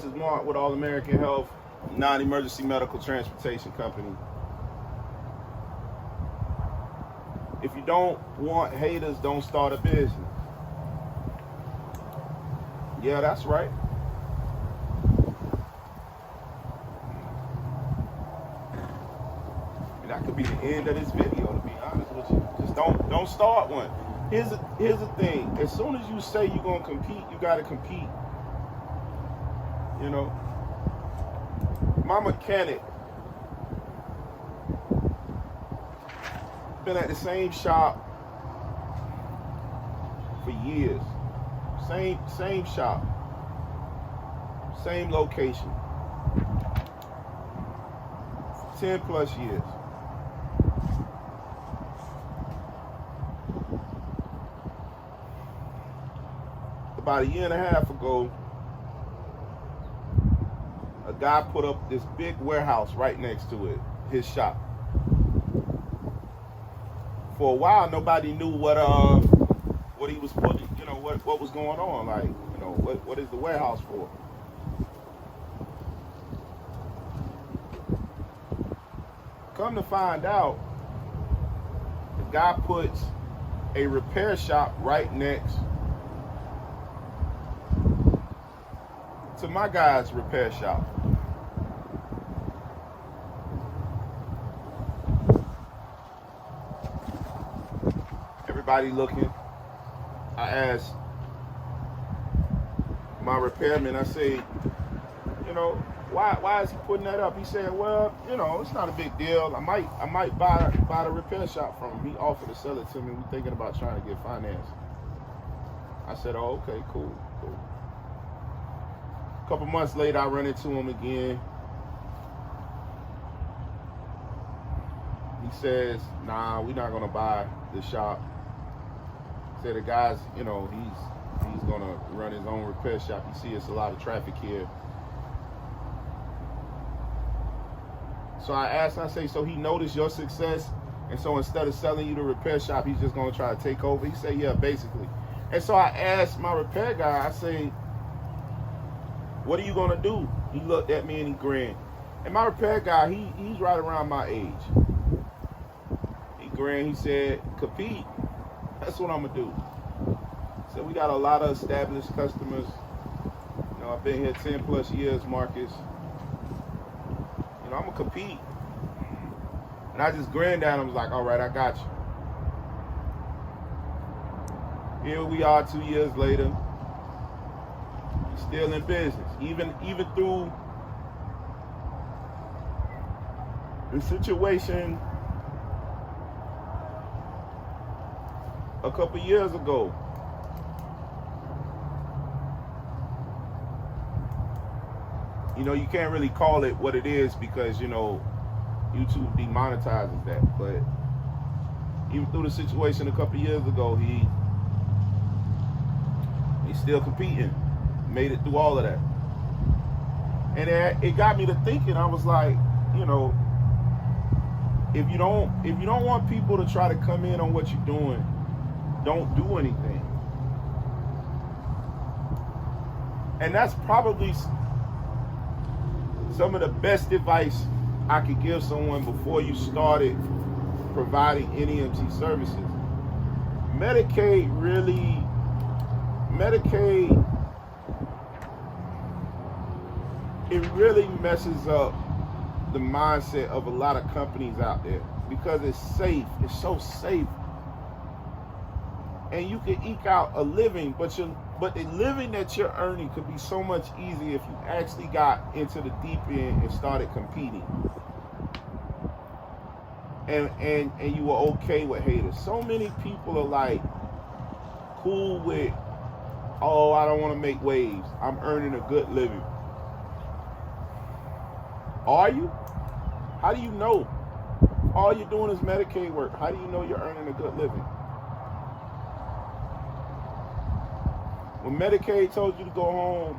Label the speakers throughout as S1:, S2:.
S1: This is Mark with All American Health, non-emergency medical transportation company. If you don't want haters, don't start a business. Yeah, that's right. And that could be the end of this video, to be honest with you. Just don't start one. Here's the thing. As soon as you say you're gonna compete, you gotta compete. You know, my mechanic been at the same shop for years. Same shop, same location, 10 plus years. About a year and a half ago, a guy put up this big warehouse right next to it, his shop. For a while, nobody knew what he was putting, you know, what was going on. Like, you know, what is the warehouse for? Come to find out, the guy puts a repair shop right next to my guy's repair shop. Everybody looking. I asked my repairman, I say, you know, why is he putting that up? He said, well, you know, it's not a big deal. I might buy the repair shop from him. He offered to sell it to me. We're thinking about trying to get finance. I said, oh, okay, cool. A couple months later, I run into him again. He says, nah, we're not gonna buy the shop. Said the guy's, you know, he's gonna run his own repair shop. You see, it's a lot of traffic here. So I asked, I say, so he noticed your success, and so instead of selling you the repair shop, he's just gonna try to take over? He said, yeah, basically. And so I asked my repair guy, I say, what are you gonna do? He looked at me and he grinned. And my repair guy, he's right around my age. He grinned, he said, compete. That's what I'm gonna do. So we got a lot of established customers. You know, I've been here 10 plus years, Marcus. You know, I'm gonna compete. And I just grinned at him, was like, all right, I got you. Here we are 2 years later, still in business. Even through the situation a couple years ago. You know, you can't really call it what it is because, you know, YouTube demonetizes that. But even through the situation a couple years ago, he's still competing. Made it through all of that. And it got me to thinking. I was like, you know, if you don't want people to try to come in on what you're doing, don't do anything. And that's probably some of the best advice I could give someone before you started providing NEMT services. Medicaid, it really messes up the mindset of a lot of companies out there because it's safe. It's so safe. And you can eke out a living, but the living that you're earning could be so much easier if you actually got into the deep end and started competing. And you were okay with haters. So many people are like cool with, oh, I don't want to make waves. I'm earning a good living. Are you? How do you know? All you're doing is Medicaid work. How do you know you're earning a good living? When Medicaid told you to go home,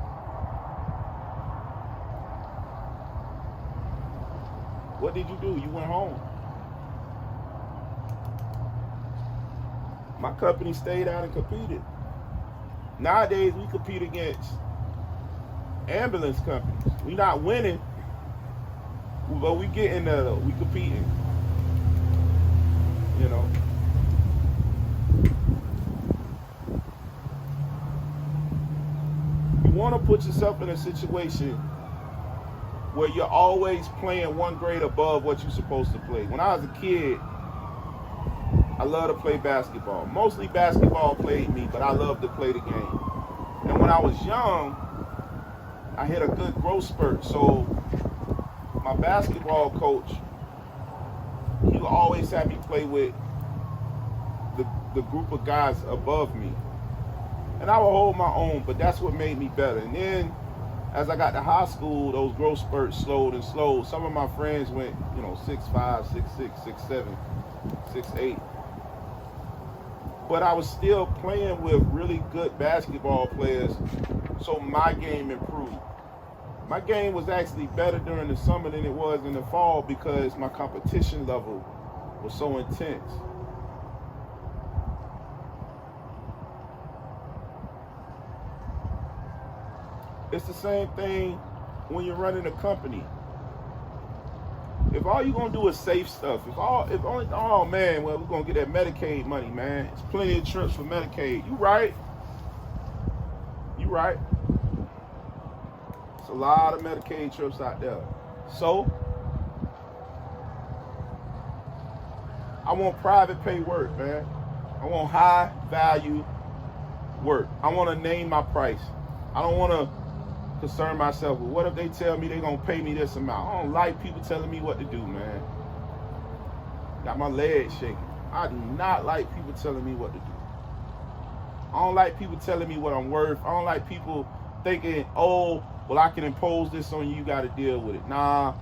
S1: what did you do? You went home. My company stayed out and competed. Nowadays, we compete against ambulance companies. We not winning, but we getting there though. We competing. You know. You want to put yourself in a situation where you're always playing one grade above what you're supposed to play. When I was a kid, I loved to play basketball. Mostly basketball played me, but I loved to play the game. And when I was young, I hit a good growth spurt. So my basketball coach, he would always have me play with the group of guys above me. And I would hold my own, but that's what made me better. And then as I got to high school, those growth spurts slowed and slowed. Some of my friends went, 6'5", 6'6", 6'7", 6'8". But I was still playing with really good basketball players, so my game improved. My game was actually better during the summer than it was in the fall because my competition level was so intense. It's the same thing when you're running a company. If all you're gonna do is safe stuff, oh man, well, we're gonna get that Medicaid money, man. It's plenty of trips for Medicaid. You right. It's a lot of Medicaid trips out there. So I want private pay work, man. I want high value work. I want to name my price. I don't want to concern myself with what if they tell me they're going to pay me this amount. I don't like people telling me what to do, man. Got my legs shaking. I do not like people telling me what to do. I don't like people telling me what I'm worth. I don't like people thinking, oh, well, I can impose this on you, you got to deal with it. Nah,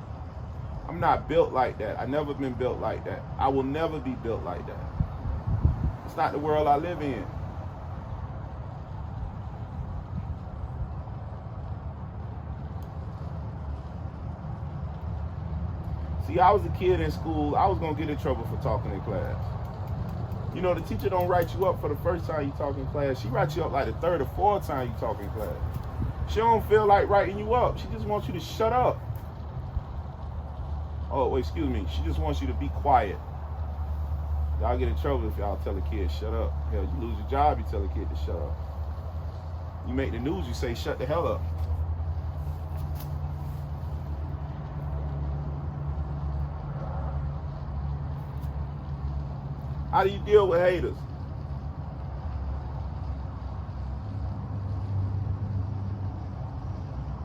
S1: I'm not built like that. I've never been built like that. I will never be built like that. It's not the world I live in. See, I was a kid in school. I was going to get in trouble for talking in class. The teacher don't write you up for the first time you talk in class. She writes you up like the third or fourth time you talk in class. She don't feel like writing you up. She just wants you to shut up. Oh, wait, excuse me. She just wants you to be quiet. Y'all get in trouble if y'all tell a kid, shut up. Hell, you lose your job, you tell a kid to shut up. You make the news, you say, shut the hell up. How do you deal with haters?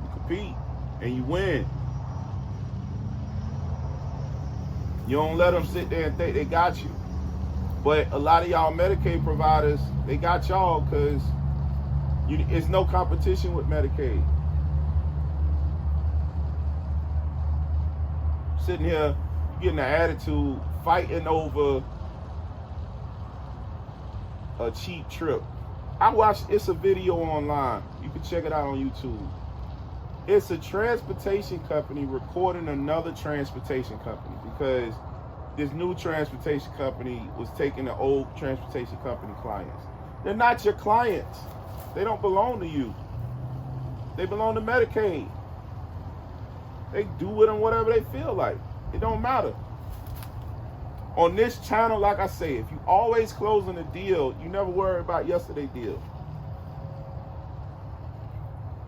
S1: You compete and you win. You don't let them sit there and think they got you. But a lot of y'all Medicaid providers, they got y'all because it's no competition with Medicaid. Sitting here, you getting an attitude, fighting over a cheap trip. It's a video online. You can check it out on YouTube. It's a transportation company recording another transportation company because this new transportation company was taking the old transportation company clients. They're not your clients. They don't belong to you. They belong to Medicaid. They do with them whatever they feel like. It don't matter. On this channel, like I say, if you always closing a deal, you never worry about yesterday's deal.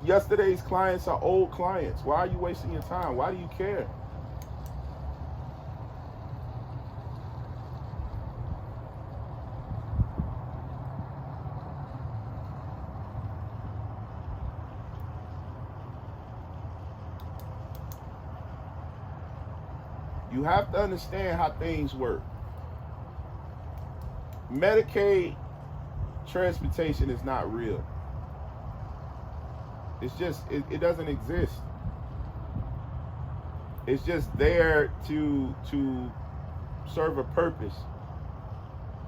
S1: Yesterday's clients are old clients. Why are you wasting your time? Why do you care? You have to understand how things work. Medicaid transportation is not real. It's just, it doesn't exist. It's just there to serve a purpose.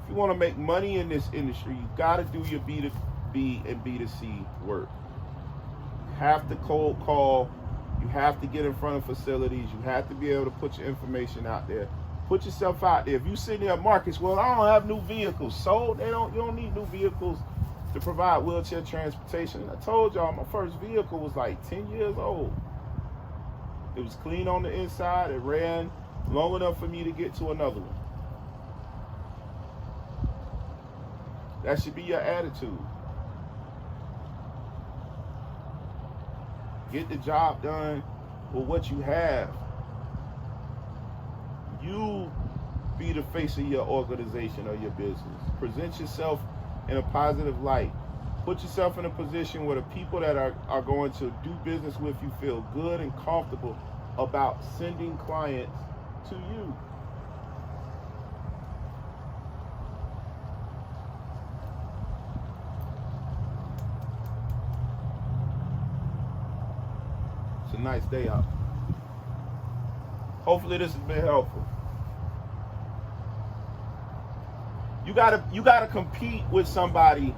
S1: If you want to make money in this industry, you got to do your B2B and B2C work. You have to cold call. You have to get in front of facilities. You have to be able to put your information out there. Put yourself out there. If you sit there at markets, well, I don't have new vehicles. So you don't need new vehicles to provide wheelchair transportation. And I told y'all my first vehicle was like 10 years old. It was clean on the inside. It ran long enough for me to get to another one. That should be your attitude. Get the job done with what you have. You be the face of your organization or your business. Present yourself in a positive light. Put yourself in a position where the people that are going to do business with you feel good and comfortable about sending clients to you. It's a nice day out. Hopefully this has been helpful. You gotta compete with somebody.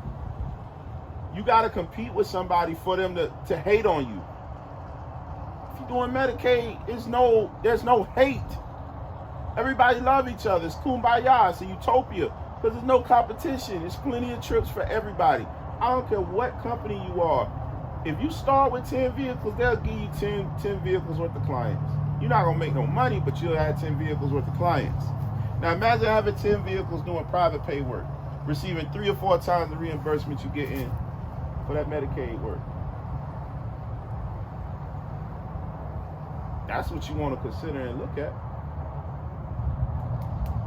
S1: You gotta compete with somebody for them to hate on you. If you're doing Medicaid, there's no hate. Everybody love each other. It's kumbaya. It's a utopia because there's no competition. There's plenty of trips for everybody. I don't care what company you are. If you start with 10 vehicles, they'll give you 10 vehicles worth of clients. You're not gonna make no money, but you'll have 10 vehicles worth of clients. Now imagine having 10 vehicles doing private pay work, receiving 3 or 4 times the reimbursement you get in for that Medicaid work. That's what you want to consider and look at.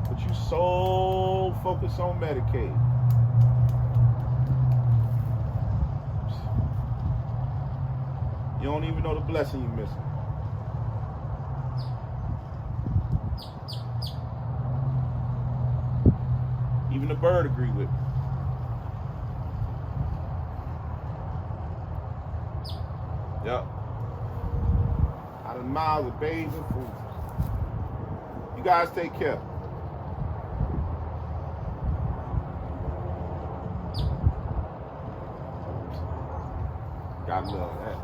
S1: But you so focused on Medicaid. You don't even know the blessing you're missing. Even the bird agree with me. Yep. Out of miles of babes and food. You guys take care. Gotta love that.